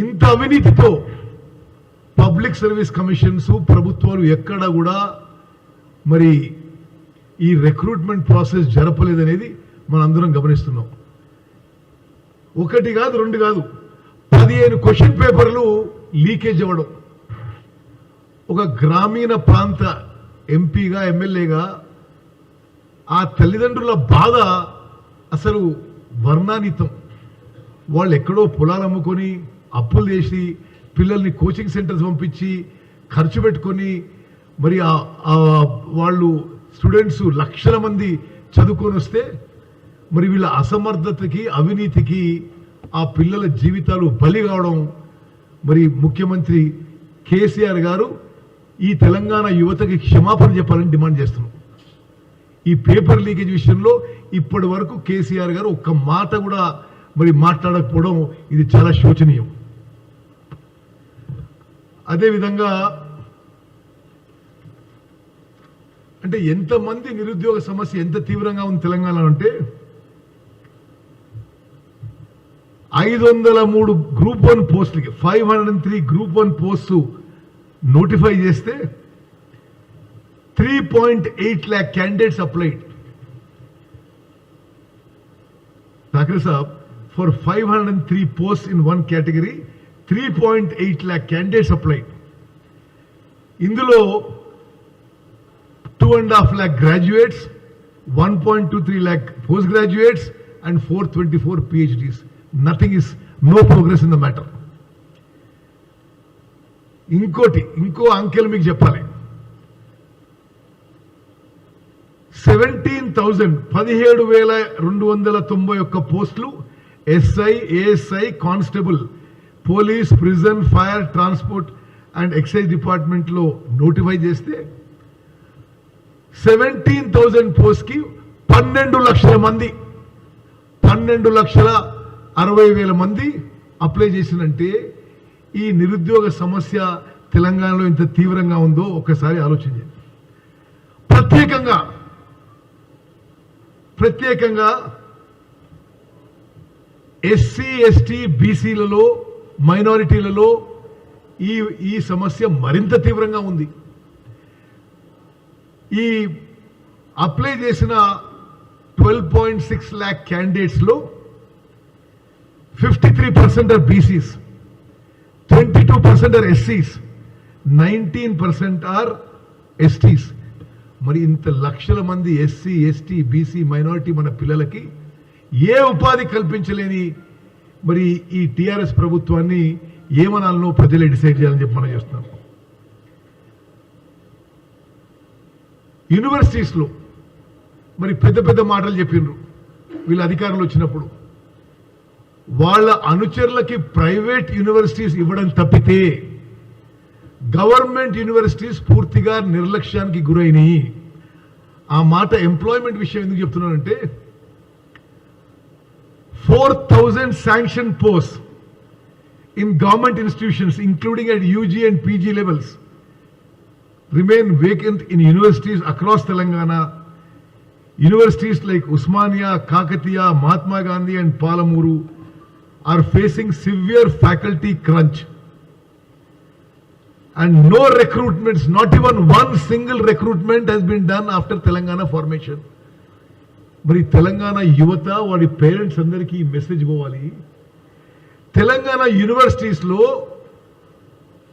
ఇంత అవినీతితో public service commissions ప్రభుత్వాలు ఎక్కడ కూడా మరి ఈ రిక్రూట్మెంట్ ప్రాసెస్ జరపలేదనేది మనందరం గమనిస్తున్నాం. ఒకటి కాదు, రెండు కాదు, 15 క్వశ్చన్ పేపర్లు లీకేజ్ అవ్వడం. ఒక గ్రామీణ ప్రాంత ఎంపీగా ఎమ్మెల్యేగా ఆ తల్లిదండ్రుల బాధ అసలు వర్ణాతీతం. వాళ్ళు ఎక్కడో పొలాలు అమ్ముకొని అప్పులు చేసి పిల్లల్ని కోచింగ్ సెంటర్స్ పంపించి ఖర్చు పెట్టుకొని మరి వాళ్ళు స్టూడెంట్స్ లక్షల మంది చదువుకొని వస్తే మరి వీళ్ళ అసమర్థతకి అవినీతికి ఆ పిల్లల జీవితాలు బలి కావడం. మరి ముఖ్యమంత్రి కేసీఆర్ గారు ఈ తెలంగాణ యువతకి క్షమాపణ చెప్పాలని డిమాండ్ చేస్తున్నాం. ఈ పేపర్ లీకేజ్ విషయంలో ఇప్పటి వరకు కేసీఆర్ గారు ఒక్క మాట కూడా మరి మాట్లాడకపోవడం ఇది చాలా శోచనీయం. అదేవిధంగా అంటే ఎంతమంది నిరుద్యోగ సమస్య ఎంత తీవ్రంగా ఉంది తెలంగాణలో అంటే 503 గ్రూప్ 1 పోస్టులకి 503 గ్రూప్ 1 పోస్టు నోటిఫై చేస్తే 3.8 lakh candidates applied. Thakre Sahab, for 503 posts in one category, 3.8 lakh candidates applied. Indulo 2.5 lakh graduates, 1.23 lakh postgraduates and 424 PhDs. No progress in the matter. ఇంకో అంకెలు మీకు చెప్పాలి. 17,291 పోస్టులు SI, ASI, constable, police, prison, fire, transport and excise department లో notify చేస్తే 17,000 post కి 12 లక్షల మంది 12,60,000 మంది అప్లై చేసినంటే ఈ నిరుద్యోగ సమస్య తెలంగాణలో ఎంత తీవ్రంగా ఉందో ఒక్కసారి ఆలోచించండి. ప్రత్యేకంగా ఎస్సీ, ఎస్టీ, బీసీలలో, మైనారిటీలలో ఈ సమస్య మరింత తీవ్రంగా ఉంది. ఈ అప్లై చేసిన 12.6 lakh క్యాండిడేట్స్ లో 53% ఆర్ బీసీస్, 22% ఆర్ ఎస్సీస్, 19% ఆర్ ఎస్టీస్. మరి ఇంత లక్షల మంది ఎస్సీ, ఎస్టీ, బీసీ, మైనారిటీ మన పిల్లలకి ఏ ఉపాధి కల్పించలేని మరి ఈ టిఆర్ఎస్ ప్రభుత్వాన్ని ఏమనాలనో ప్రజలే డిసైడ్ చేయాలని చెప్పి మనం చేస్తున్నాం. యూనివర్సిటీస్లో మరి పెద్ద మాటలు చెప్పిండ్రు వీళ్ళ అధికారులు వచ్చినప్పుడు. వాళ్ళ అనుచరులకి ప్రైవేట్ యూనివర్సిటీస్ ఇవ్వడం తప్పితే గవర్నమెంట్ యూనివర్సిటీస్ పూర్తిగా నిర్లక్ష్యానికి గురైనవి. ఆ మాట ఎంప్లాయ్మెంట్ విషయం ఎందుకు చెప్తున్నానంటే 4,000 sanction post in government institutions including at UG and PG levels remain vacant in universities across Telangana. Universities like Usmania, Kakatiya, Mahatma Gandhi and Palamuru are facing severe faculty crunch and no recruitments, not even one single recruitment has been done after Telangana formation. మరి తెలంగాణ యువత వాడి parents అందరికీ ఈ message పోవాలి. తెలంగాణ యూనివర్సిటీస్లో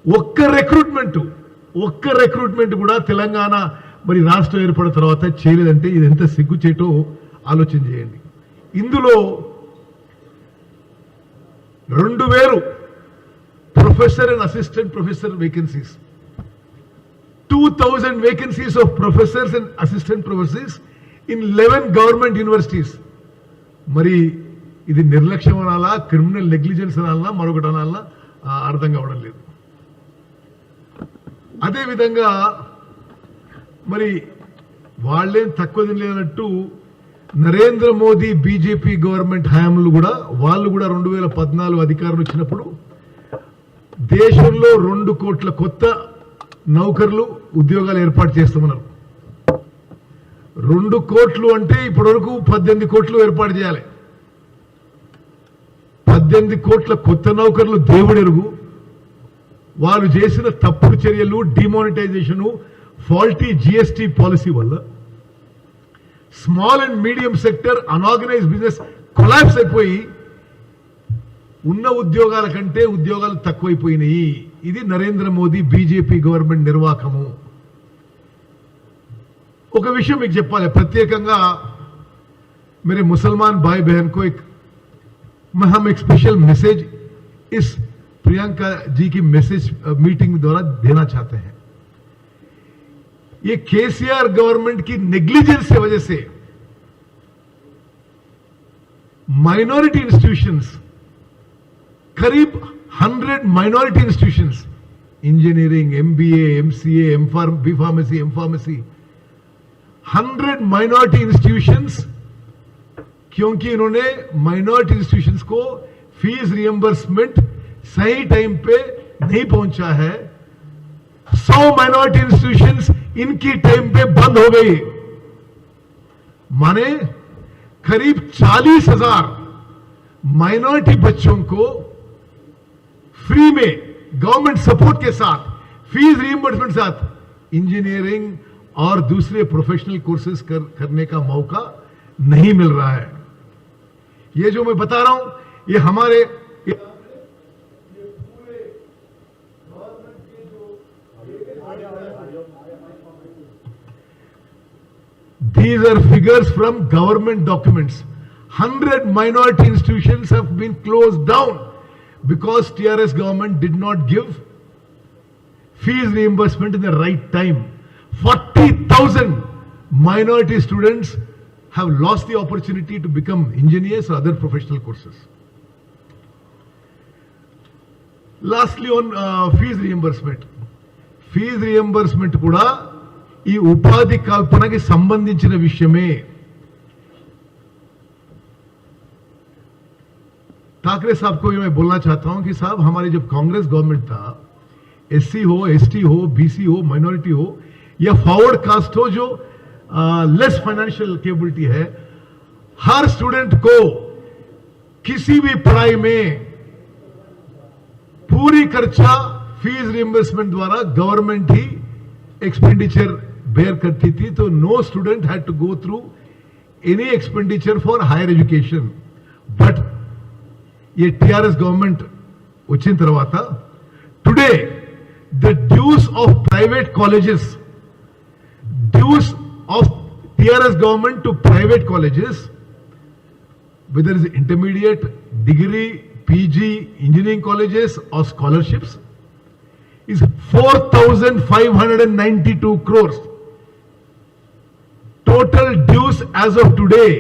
ఒక్క recruitment కూడా తెలంగాణ మరి రాష్ట్రం ఏర్పడిన తర్వాత చేయలేదంటే ఇది ఎంత సిగ్గుచేటో ఆలోచన చేయండి. ఇందులో 2,000 professor and assistant professor vacancies, 2,000 vacancies of professors and assistant professors in 11 government universities. మరి ఇది నిర్లక్ష్యం అనాలా, క్రిమినల్ నెగ్లిజెన్స్ అనాలన్నా, మరొకటి అనాలన్నా అర్థం కావడం లేదు. అదేవిధంగా మరి వాళ్ళేం తక్కువ తినలేనట్టు నరేంద్ర మోదీ బీజేపీ గవర్నమెంట్ హయాంలు కూడా వాళ్ళు కూడా 2014 అధికారం వచ్చినప్పుడు దేశంలో 2 కోట్ల కొత్త నౌకర్లు ఉద్యోగాలు ఏర్పాటు చేస్తామన్నారు. 2 కోట్లు అంటే ఇప్పటి వరకు 18 కోట్లు ఏర్పాటు చేయాలి. 18 కోట్ల కొత్త నౌకర్లు దేవుడెరుగు. వాళ్ళు చేసిన తప్పుడు చర్యలు, డిమానిటైజేషన్, ఫాల్టీ జిఎస్టీ పాలసీ వల్ల small and medium sector, unorganised business collapse అయిపోయి ఉన్న ఉద్యోగాల కంటే ఉద్యోగాలు తక్కువైపోయినాయి. ఇది నరేంద్ర మోదీ బీజేపీ గవర్నమెంట్ నిర్వాహకము. ఒక విషయం మీకు చెప్పాలి ప్రత్యేకంగా, मेरे मुसलमान भाई बहन को हम एक स्पेशल मैसेज इस प्रियंका जी की मैसेज मीटिंग द्वारा देना चाहते हैं. ये केसीआर गवर्नमेंट की नेग्लिजेंस की वजह से माइनॉरिटी इंस्टीट्यूशंस, करीब 100 minority institutions, engineering, MBA, MCA, B pharmacy, M pharmacy, 100 minority institutions, क्योंकि इन्होंने माइनॉरिटी इंस्टीट्यूशंस को फीस रियंबर्समेंट सही टाइम पे नहीं पहुंचा है. 100 माइनॉरिटी इंस्टीट्यूशंस इनकी टाइम पे बंद हो गई. माने करीब 40,000 माइनॉरिटी बच्चों को फ्री में गवर्नमेंट सपोर्ट के साथ, फीस रियंबर्समेंट के साथ इंजीनियरिंग और दूसरे प्रोफेशनल कोर्सेज करने का मौका नहीं मिल रहा है. ये जो मैं बता रहा हूं, ये हमारे these are figures from government documents. 100 minority institutions have been closed down because TRS government did not give fees reimbursement in the right time. 40,000 minority students have lost the opportunity to become engineers or other professional courses. Lastly, on fees reimbursement. Fees reimbursement kuda ee upadi kalpanaki sambandhinchina vishayame. Thackeray साहब को मैं बोलना चाहता हूं कि साहब, हमारी जब कांग्रेस गवर्नमेंट था, एससी हो, एसटी हो, बीसी हो, माइनॉरिटी हो या फॉरवर्ड कास्ट हो, जो लेस फाइनेंशियल केपेबिलिटी है, हर स्टूडेंट को किसी भी पढ़ाई में पूरी खर्चा फीस रियंबर्समेंट द्वारा गवर्नमेंट ही एक्सपेंडिचर बेयर करती थी. तो no student had to go through any expenditure for higher education. But ये टीआरएस गवर्नमेंट వచ్చిన తర్వాత today the dues of private colleges, dues of TRS government to private colleges, whether it's intermediate, degree, PG, engineering colleges or scholarships, is 4,592 crores. Total dues as of today.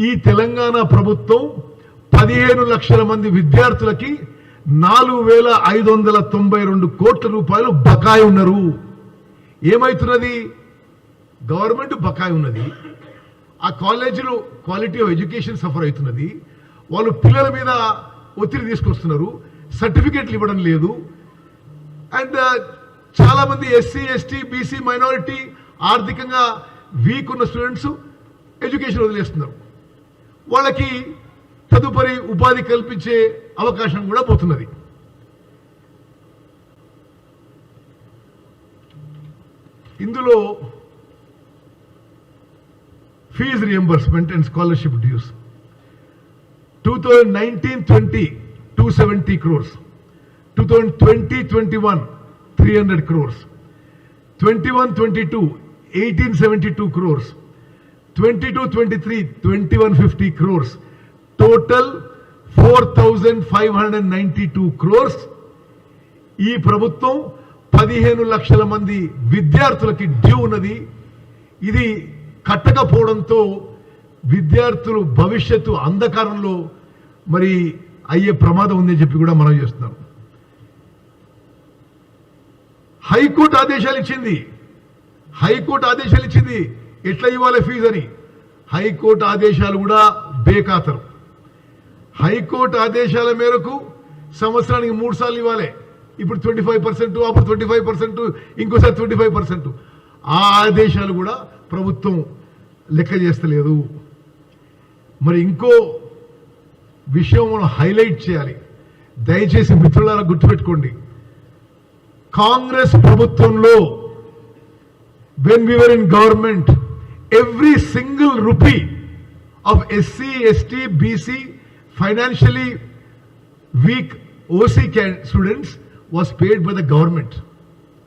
ఈ తెలంగాణ ప్రభుత్వం 15 లక్షల మంది విద్యార్థులకి 4,592 కోట్ల రూపాయలు బకాయి ఉన్నారు. ఏమైతున్నది? గవర్నమెంట్ బకాయి ఉన్నది, ఆ కాలేజీలో క్వాలిటీ ఆఫ్ ఎడ్యుకేషన్ సఫర్ అవుతున్నది, వాళ్ళు పిల్లల మీద ఒత్తిడి తీసుకొస్తున్నారు, సర్టిఫికెట్లు ఇవ్వడం లేదు. అండ్ చాలా మంది ఎస్సీ, ఎస్టీ, బీసీ, మైనారిటీ ఆర్థికంగా వీక్ ఉన్న స్టూడెంట్స్ ఎడ్యుకేషన్ వదిలేస్తున్నారు. వాళ్ళకి తదుపరి ఉపాధి కల్పించే అవకాశం కూడా పోతున్నది. ఇందులో fee reimbursement and scholarship dues 2019-20 270 crores, 2020-21 300 crores, 21-22 1872 crores, 22-23 2150 crores, total 4,592 crores. ఈ ప్రభుత్వం 15 లక్షల మంది విద్యార్థులకి డ్యూ ఉన్నది. ఇది కట్టకపోవడంతో విద్యార్థులు భవిష్యత్తు అంధకారంలో మరి అయ్యే ప్రమాదం ఉందని చెప్పి కూడా మనం చేస్తున్నాం. హైకోర్టు ఆదేశాలు ఇచ్చింది ఎట్లా ఇవ్వాలి ఫీజు అని. హైకోర్టు ఆదేశాలు కూడా బేఖాతరు. హైకోర్టు ఆదేశాల మేరకు సంవత్సరానికి 3 సార్లు ఇవ్వాలి. ఇప్పుడు 25%, అప్పుడు 25%, ఇంకోసారి 25%. ఆ ఆదేశాలు కూడా ప్రభుత్వం లెక్క చేస్తలేదు. మరి ఇంకో విషయం మనం హైలైట్ చేయాలి. దయచేసి మిత్రులారా గుర్తుపెట్టుకోండి, కాంగ్రెస్ ప్రభుత్వంలో when we were in government, every single rupee of SC, ST, BC, financially weak OC students was paid by the government.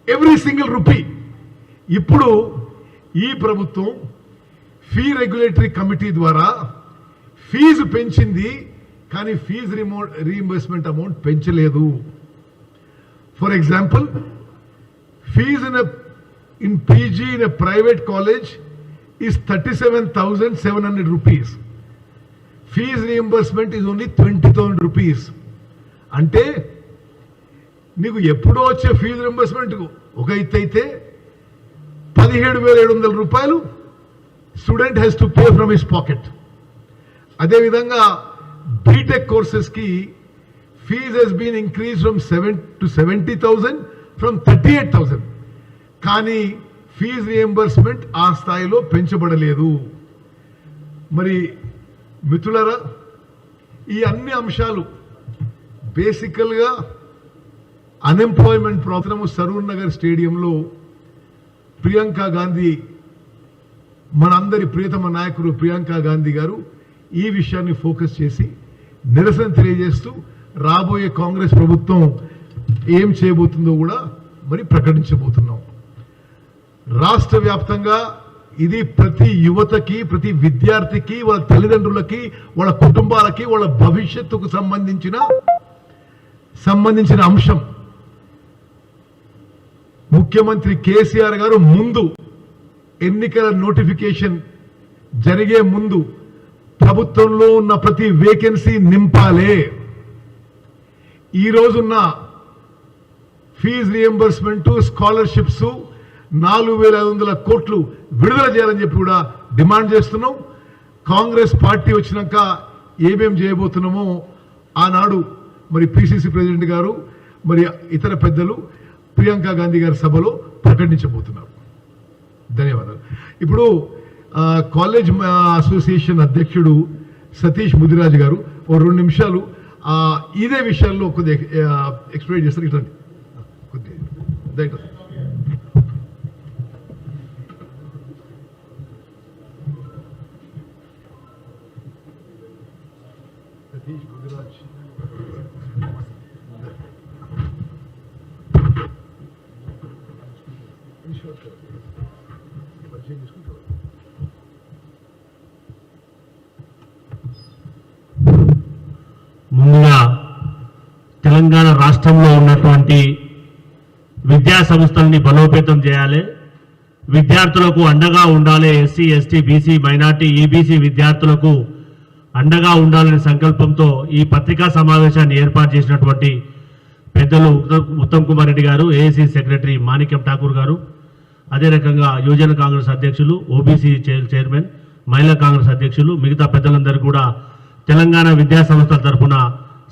Every single rupee. ఇప్పుడు ఈ ప్రభుత్వం ఫీ రెగ్యులేటరీ కమిటీ ద్వారా ఫీజు పెంచింది, కానీ ఫీజు రీఇంబర్స్మెంట్ అమౌంట్ పెంచలేదు. For example, fees in PG in a private college is 37,700 rupees. Fees reimbursement is only 20,000 rupees. అంటే నీకు ఎప్పుడో వచ్చే ఫీజు రింబర్స్మెంట్ ఒక ఎత్తు అయితే 17,700 రూపాయలు student has to pay from his pocket. అదేవిధంగా బీటెక్ కోర్సెస్కి fees has been increase from 70,000 from 38,000. కానీ ఫీజు రియంబర్స్మెంట్ ఆ స్థాయిలో పెంచబడలేదు. మరి మిత్రులారా, ఈ అన్ని అంశాలు బేసికల్గా అన్ఎంప్లాయ్మెంట్ ప్రాబ్లము సరూర్ నగర్ స్టేడియంలో ప్రియాంక గాంధీ, మనందరి ప్రియతమ నాయకుడు ప్రియాంక గాంధీ గారు ఈ విషయాన్ని ఫోకస్ చేసి నిరసన తెలియజేస్తూ రాబోయే కాంగ్రెస్ ప్రభుత్వం ఏం చేయబోతుందో కూడా మరి ప్రకటించబోతున్నాం. రాష్ట్ర వ్యాప్తంగా ఇది ప్రతి యువతకి, ప్రతి విద్యార్థికి, వాళ్ళ తల్లిదండ్రులకి, వాళ్ళ కుటుంబాలకి, వాళ్ళ భవిష్యత్తుకు సంబంధించిన అంశం. ముఖ్యమంత్రి కేసీఆర్ గారు ముందు ఎన్నికల నోటిఫికేషన్ జరిగే ముందు ప్రభుత్వంలో ఉన్న ప్రతి వేకెన్సీ నింపాలే. ఈ రోజున్న ఫీజు రియంబర్స్మెంట్, స్కాలర్షిప్స్ 4,500 కోట్లు విడుదల చేయాలని చెప్పి కూడా డిమాండ్ చేస్తున్నాం. కాంగ్రెస్ పార్టీ వచ్చినాక ఏమేం చేయబోతున్నామో ఆనాడు మరి పిసిసి ప్రెసిడెంట్ గారు, మరి ఇతర పెద్దలు ప్రియాంక గాంధీ గారి సభలో ప్రకటించబోతున్నారు. ధన్యవాదాలు. ఇప్పుడు కాలేజ్ అసోసియేషన్ అధ్యక్షుడు సతీష్ ముదిరాజ్ గారు ఓ 2 నిమిషాలు ఇదే విషయాల్లో కొద్దిగా ఎక్స్ప్లెయిన్ చేస్తారు. ఇట్లా కొద్దిగా సతీష్ ముదిరాజ్. ముందుగా తెలంగాణ రాష్ట్రంలో ఉన్నటువంటి విద్యా సంస్థల్ని బలోపేతం చేయాలి, విద్యార్థులకు అండగా ఉండాలి. SC, ST, BC, minority, EBC విద్యార్థులకు అండగా ఉండాలనే సంకల్పంతో ఈ పత్రికా సమావేశాన్ని ఏర్పాటు చేసినటువంటి పెద్దలు ఉత్తమ్ కుమార్ రెడ్డి గారు, ఏఐసీ సెక్రటరీ మాణిక్యం ఠాకూర్ గారు, అదే రకంగా యువజన కాంగ్రెస్ అధ్యక్షులు, ఓబీసీ చైర్మన్, మహిళా కాంగ్రెస్ అధ్యక్షులు, మిగతా పెద్దలందరూ కూడా తెలంగాణ విద్యా సంస్థల తరఫున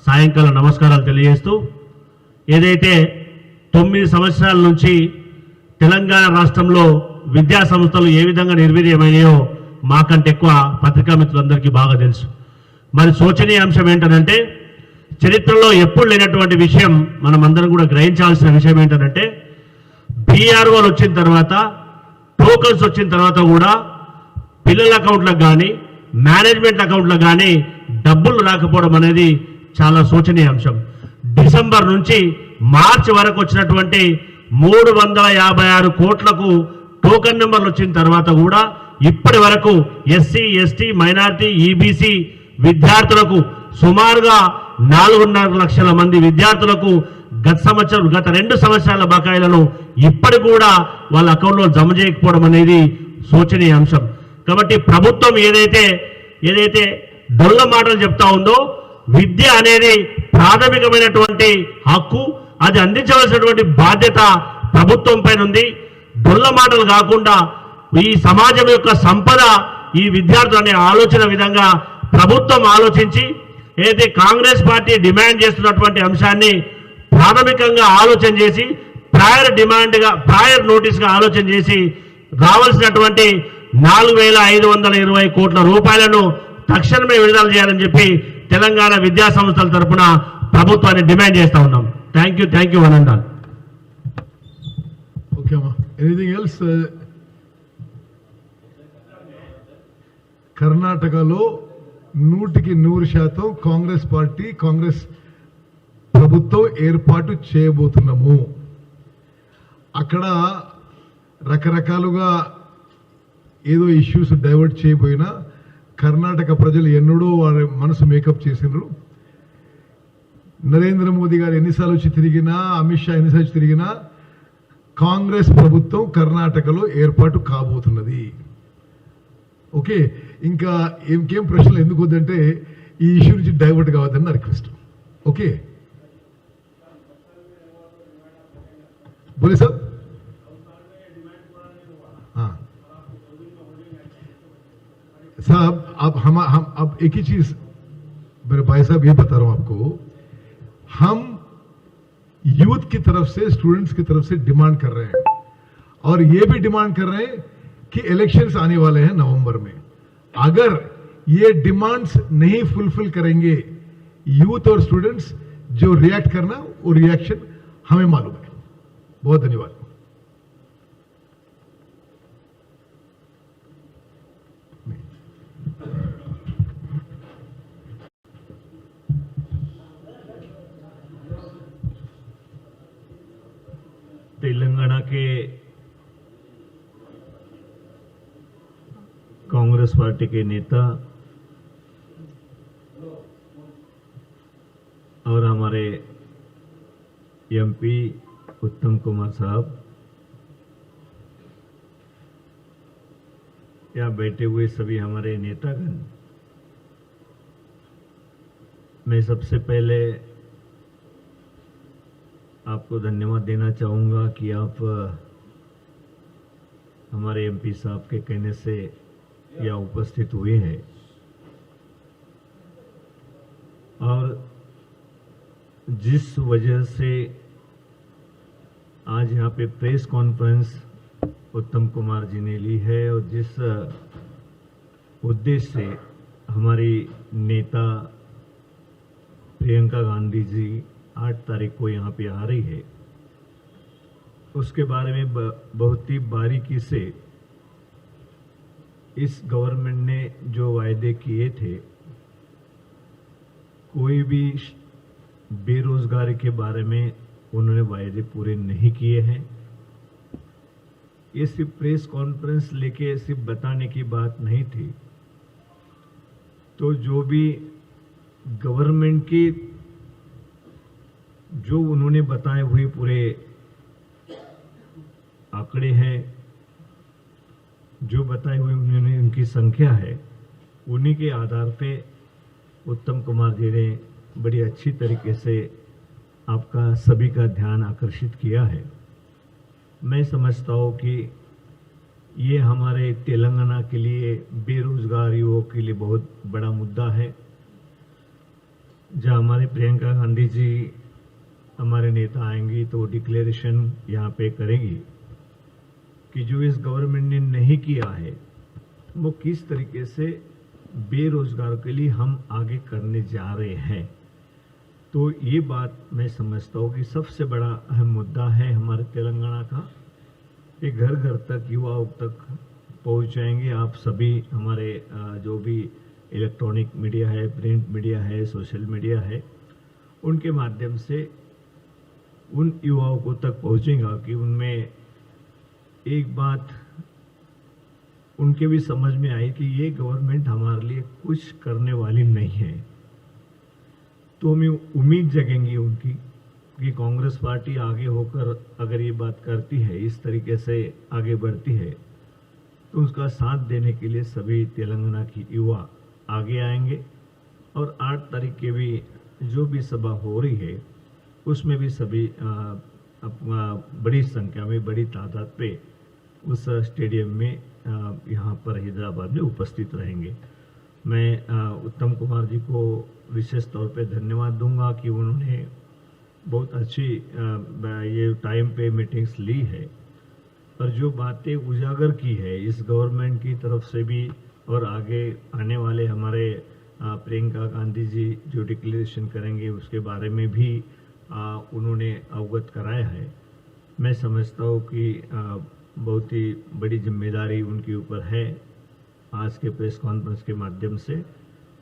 సాయంకాలం నమస్కారాలు తెలియజేస్తూ, ఏదైతే 9 సంవత్సరాల నుంచి తెలంగాణ రాష్ట్రంలో విద్యా సంస్థలు ఏ విధంగా నిర్వీర్యమైనాయో మాకంటే ఎక్కువ పత్రికా మిత్రులందరికీ బాగా తెలుసు. మరి శోచనీయ అంశం ఏంటంటే, చరిత్రలో ఎప్పుడు లేనటువంటి విషయం, మనం అందరం కూడా గ్రహించాల్సిన విషయం ఏంటంటే, బీఆర్ఓలు వచ్చిన తర్వాత, టోకన్స్ వచ్చిన తర్వాత కూడా పిల్లల అకౌంట్లకు కానీ మేనేజ్మెంట్ అకౌంట్లకు కానీ డబ్బులు రాకపోవడం అనేది చాలా శోచనీయ అంశం. డిసెంబర్ నుంచి మార్చి వరకు వచ్చినటువంటి 356 కోట్లకు టోకన్ నెంబర్లు వచ్చిన తర్వాత కూడా ఇప్పటి వరకు ఎస్సీ, ఎస్టీ, మైనార్టీ, ఈబీసీ విద్యార్థులకు సుమారుగా 4.5 లక్షల మంది విద్యార్థులకు గత 2 సంవత్సరాల బకాయిలను ఇప్పటి కూడా వాళ్ళ అకౌంట్లో జమ చేయకపోవడం అనేది శోచనీయ అంశం. కాబట్టి ప్రభుత్వం ఏదైతే డొల్ల మాటలు చెప్తా ఉందో, విద్య అనేది ప్రాథమికమైనటువంటి హక్కు, అది అందించవలసినటువంటి బాధ్యత ప్రభుత్వం పైన ఉంది. డొల్ల మాటలు కాకుండా ఈ సమాజం యొక్క సంపద ఈ విద్యార్థులు అనే ఆలోచన విధంగా ప్రభుత్వం ఆలోచించి, ఏదైతే కాంగ్రెస్ పార్టీ డిమాండ్ చేస్తున్నటువంటి అంశాన్ని ప్రాథమికంగా ఆలోచన చేసి ప్రాయర్ నోటీస్గా ఆలోచన చేసి రావాల్సినటువంటి 4,520 కోట్ల రూపాయలను తక్షణమే విడుదల చేయాలని చెప్పి తెలంగాణ విద్యా సంస్థల తరపున ప్రభుత్వాన్ని డిమాండ్ చేస్తా ఉన్నాం. Thank you Anandal. ఓకే అమ్మా, ఎనీథింగ్ ఎల్స్? కర్ణాటకలో 100% కాంగ్రెస్ పార్టీ, కాంగ్రెస్ ప్రభుత్వం ఏర్పాటు చేయబోతున్నాము. అక్కడ రకరకాలుగా ఏదో ఇష్యూస్ డైవర్ట్ చేయబోయినా కర్ణాటక ప్రజలు ఎన్నడూ వారి మనసు మేకప్ చేసినారు. నరేంద్ర మోదీ గారు ఎన్నిసార్లు వచ్చి తిరిగినా, అమిత్ షా ఎన్నిసార్లు వచ్చి తిరిగినా కాంగ్రెస్ ప్రభుత్వం కర్ణాటకలో ఏర్పాటు కాబోతున్నది. ఓకే, ఇంకా ఇంకేం ప్రశ్నలు ఎందుకు వద్దంటే ఈ ఇష్యూ నుంచి డైవర్ట్ కావద్దని నా రిక్వెస్ట్. ఓకే, बोले सर? हाँ साहब, हम अब एक ही चीज मेरे भाई साहब ये बता रहा हूं आपको, हम यूथ की तरफ से, स्टूडेंट्स की तरफ से डिमांड कर रहे हैं और ये भी डिमांड कर रहे हैं कि इलेक्शंस आने वाले हैं नवंबर में. अगर ये डिमांड्स नहीं फुलफिल करेंगे यूथ और स्टूडेंट्स, जो रिएक्ट करना वो रिएक्शन हमें मालूम है. बहुत धन्यवाद. तेलंगाना के कांग्रेस पार्टी के नेता और हमारे एमपी उत्तम कुमार साहब, यहाँ बैठे हुए सभी हमारे नेतागण, मैं सबसे पहले आपको धन्यवाद देना चाहूँगा कि आप हमारे एमपी साहब के कहने से यहाँ उपस्थित हुए हैं और जिस वजह से आज यहाँ पे प्रेस कॉन्फ्रेंस उत्तम कुमार जी ने ली है और जिस उद्देश्य से हमारी नेता प्रियंका गांधी जी 8 तारीख को यहाँ पे आ रही है, उसके बारे में बहुत ही बारीकी से इस गवर्नमेंट ने जो वायदे किए थे, कोई भी बेरोजगारी के बारे में उन्होंने वायदे पूरे नहीं किए हैं. ये सिर्फ प्रेस कॉन्फ्रेंस लेके सिर्फ बताने की बात नहीं थी. तो जो भी गवर्नमेंट की जो उन्होंने बताए हुए पूरे आंकड़े हैं, जो बताए हुए उन्होंने उनकी संख्या है, उन्हीं के आधार पे उत्तम कुमार जी ने बड़ी अच्छी तरीके से आपका सभी का ध्यान आकर्षित किया है. मैं समझता हूँ कि ये हमारे तेलंगाना के लिए, बेरोजगार युवाओं के लिए बहुत बड़ा मुद्दा है. जहाँ हमारे प्रियंका गांधी जी हमारे नेता आएंगी तो डिक्लेरेशन यहाँ पे करेंगी कि जो इस गवर्नमेंट ने नहीं किया है वो किस तरीके से बेरोजगार के लिए हम आगे करने जा रहे हैं. तो ये बात मैं समझता हूँ कि सबसे बड़ा अहम मुद्दा है हमारे तेलंगाना का. ये घर घर तक, युवाओं तक पहुँच जाएंगे. आप सभी हमारे जो भी इलेक्ट्रॉनिक मीडिया है, प्रिंट मीडिया है, सोशल मीडिया है, उनके माध्यम से उन युवाओं को तक पहुँचेगा कि उनमें एक बात उनके भी समझ में आई कि ये गवर्नमेंट हमारे लिए कुछ करने वाली नहीं है. तो हमें उम्मीद जगेंगी उनकी कि कांग्रेस पार्टी आगे होकर अगर ये बात करती है, इस तरीके से आगे बढ़ती है, तो उसका साथ देने के लिए सभी तेलंगाना की युवा आगे आएंगे. और 8 तारीख के भी जो भी सभा हो रही है उसमें भी सभी बड़ी संख्या में, बड़ी तादाद पे उस स्टेडियम में यहाँ पर हैदराबाद में उपस्थित रहेंगे. मैं उत्तम कुमार जी को विशेष तौर पे धन्यवाद दूंगा कि उन्होंने बहुत अच्छी ये टाइम पे मीटिंग्स ली है और जो बातें उजागर की है इस गवर्नमेंट की तरफ से भी और आगे आने वाले हमारे प्रियंका गांधी जी जो डिक्लेरेशन करेंगे उसके बारे में भी उन्होंने अवगत कराया है। मैं समझता हूँ कि बहुत ही बड़ी जिम्मेदारी उनके ऊपर है। आज के प्रेस कॉन्फ्रेंस के माध्यम से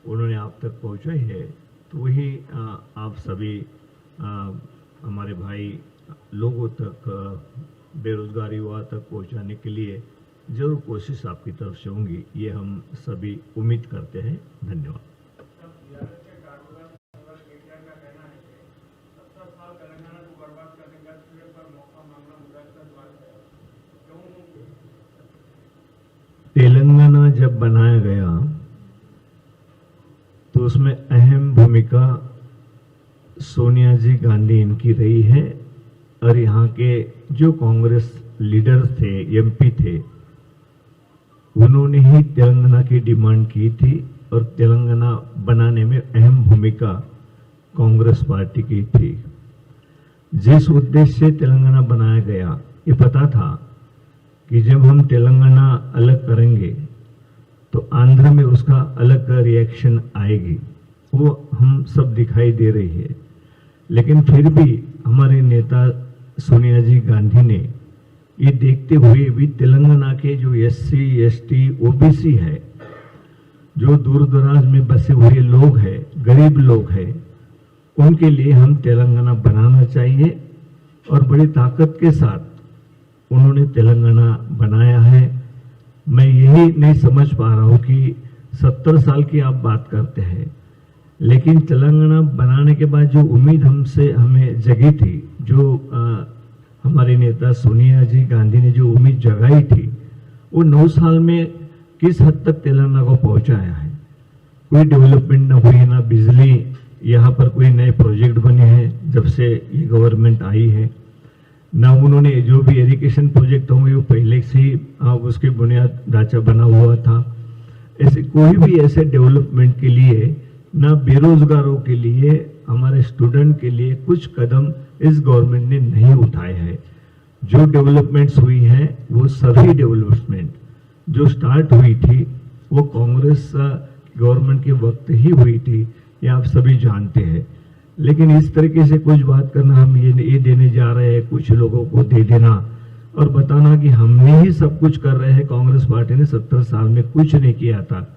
उन्होंने आप तक पहुँचाई है, तो वही आप सभी हमारे भाई लोगों तक, बेरोजगार युवा तक पहुँचाने के लिए जरूर कोशिश आपकी तरफ से होंगी, ये हम सभी उम्मीद करते हैं। धन्यवाद। तेलंगाना जब बनाया गया तो उसमें अहम भूमिका सोनिया जी गांधी इनकी रही है, और यहाँ के जो कांग्रेस लीडर थे, एमपी थे, उन्होंने ही तेलंगाना की डिमांड की थी और तेलंगाना बनाने में अहम भूमिका कांग्रेस पार्टी की थी। जिस उद्देश्य से तेलंगाना बनाया गया, ये पता था कि जब हम तेलंगाना अलग करेंगे तो आंध्र में उसका अलग रिएक्शन आएगी, वो हम सब दिखाई दे रही है। लेकिन फिर भी हमारे नेता सोनिया जी गांधी ने ये देखते हुए भी तेलंगाना के जो एससी, एसटी, ओबीसी है, जो दूर दराज में बसे हुए लोग हैं, गरीब लोग हैं, उनके लिए हम तेलंगाना बनाना चाहिए, और बड़ी ताकत के साथ उन्होंने तेलंगाना बनाया है। मैं यही नहीं समझ पा रहा हूँ कि 70 साल की आप बात करते हैं, लेकिन तेलंगाना बनाने के बाद जो उम्मीद हमें जगी थी, जो हमारे नेता सोनिया जी गांधी ने जो उम्मीद जगाई थी, वो 9 साल में किस हद तक तेलंगाना को पहुंचाया है। कोई डेवलपमेंट ना हुई, ना बिजली, यहाँ पर कोई नए प्रोजेक्ट बने हैं जब से ये गवर्नमेंट आई है, ना उन्होंने जो भी एजुकेशन प्रोजेक्ट होंगे वो पहले से ही उसकी बुनियाद ढांचा बना हुआ था। ऐसे कोई भी ऐसे डेवलपमेंट के लिए, ना बेरोजगारों के लिए, हमारे स्टूडेंट के लिए कुछ कदम इस गवर्नमेंट ने नहीं उठाए हैं। जो डेवलपमेंट्स हुई है वो सभी डेवलपमेंट जो स्टार्ट हुई थी वो कांग्रेस गवर्नमेंट के वक्त ही हुई थी, ये आप सभी जानते हैं। लेकिन इस तरीके से कुछ बात करना, हम ये देने जा रहे हैं, कुछ लोगों को दे देना और बताना कि हमने ही सब कुछ कर रहे हैं, कांग्रेस पार्टी ने 70 साल में कुछ नहीं किया था।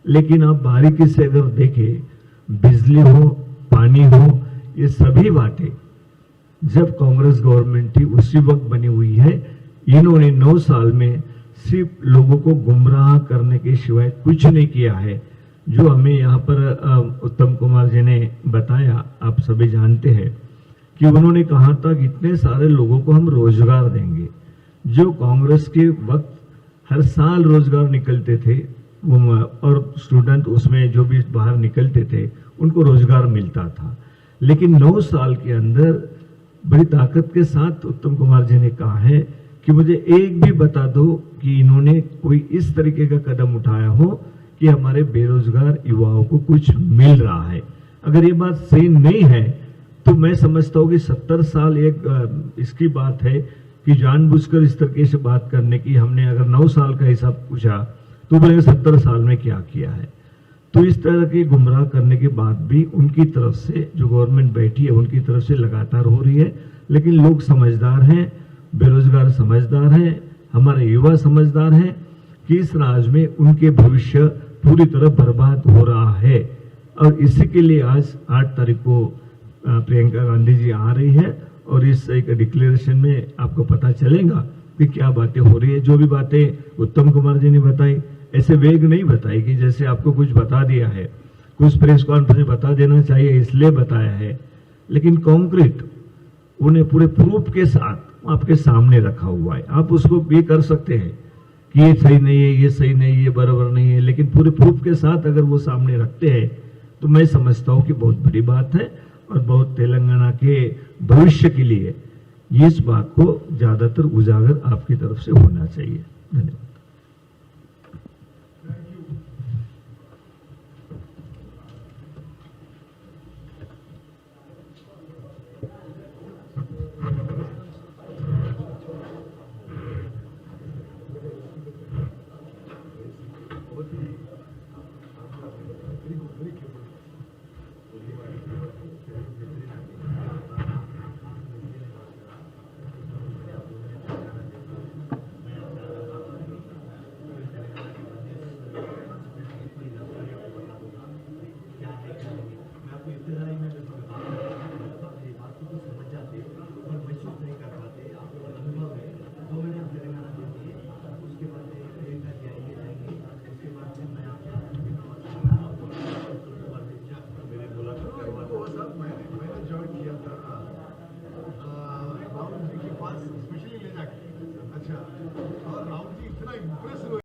लेकिन आप बारीकी से अगर देखें, बिजली हो, पानी हो, ये सभी बातें जब कांग्रेस गवर्नमेंट थी उसी वक्त बनी हुई है। इन्होंने 9 साल में सिर्फ लोगों को गुमराह करने के सिवाय कुछ नहीं किया है। जो हमें यहाँ पर उत्तम कुमार जी ने बताया, आप सभी जानते हैं कि उन्होंने कहा था कि इतने सारे लोगों को हम रोजगार देंगे। जो कांग्रेस के वक्त हर साल रोजगार निकलते थे, और स्टूडेंट उसमें जो भी बाहर निकलते थे उनको रोजगार मिलता था। लेकिन 9 साल के अंदर बड़ी ताकत के साथ उत्तम कुमार जी ने कहा है कि मुझे एक भी बता दो कि इन्होंने कोई इस तरीके का कदम उठाया हो कि हमारे बेरोजगार युवाओं को कुछ मिल रहा है। अगर ये बात सही नहीं है तो मैं समझता हूँ कि 70 साल एक इसकी बात है कि जानबूझकर इस तरीके से बात करने की। हमने अगर 9 साल का हिसाब पूछा तो बोलेंगे 70 साल में क्या किया है। तो इस तरह के गुमराह करने के बाद भी उनकी तरफ से जो गवर्नमेंट बैठी है उनकी तरफ से लगातार हो रही है। लेकिन लोग समझदार हैं, बेरोजगार समझदार हैं, हमारे युवा समझदार हैं कि इस राज में उनके भविष्य पूरी तरह बर्बाद हो रहा है। और इसी के लिए आज 8 तारीख को प्रियंका गांधी जी आ रही है, और इस एक डिक्लेरेशन में आपको पता चलेगा कि क्या बातें हो रही है। जो भी बातें उत्तम कुमार जी ने बताई, ऐसे वेग नहीं बताई कि जैसे आपको कुछ बता दिया है, कुछ प्रेस कॉन्फ्रेंस में बता देना चाहिए इसलिए बताया है। लेकिन कॉन्क्रीट उन्हें पूरे प्रूफ के साथ आपके सामने रखा हुआ है। आप उसको भी कर सकते हैं कि ये सही नहीं है, ये सही नहीं है, ये बराबर नहीं है, लेकिन पूरे प्रूफ के साथ अगर वो सामने रखते हैं तो मैं समझता हूँ कि बहुत बड़ी बात है, और बहुत तेलंगाना के भविष्य के लिए इस बात को ज्यादातर उजागर आपकी तरफ से होना चाहिए। धन्यवाद। very good. मैंने ज्वाइन किया था राहुल जी के पास स्पेशली ले जाके। अच्छा, और राहुल जी इतना इम्प्रेस हुए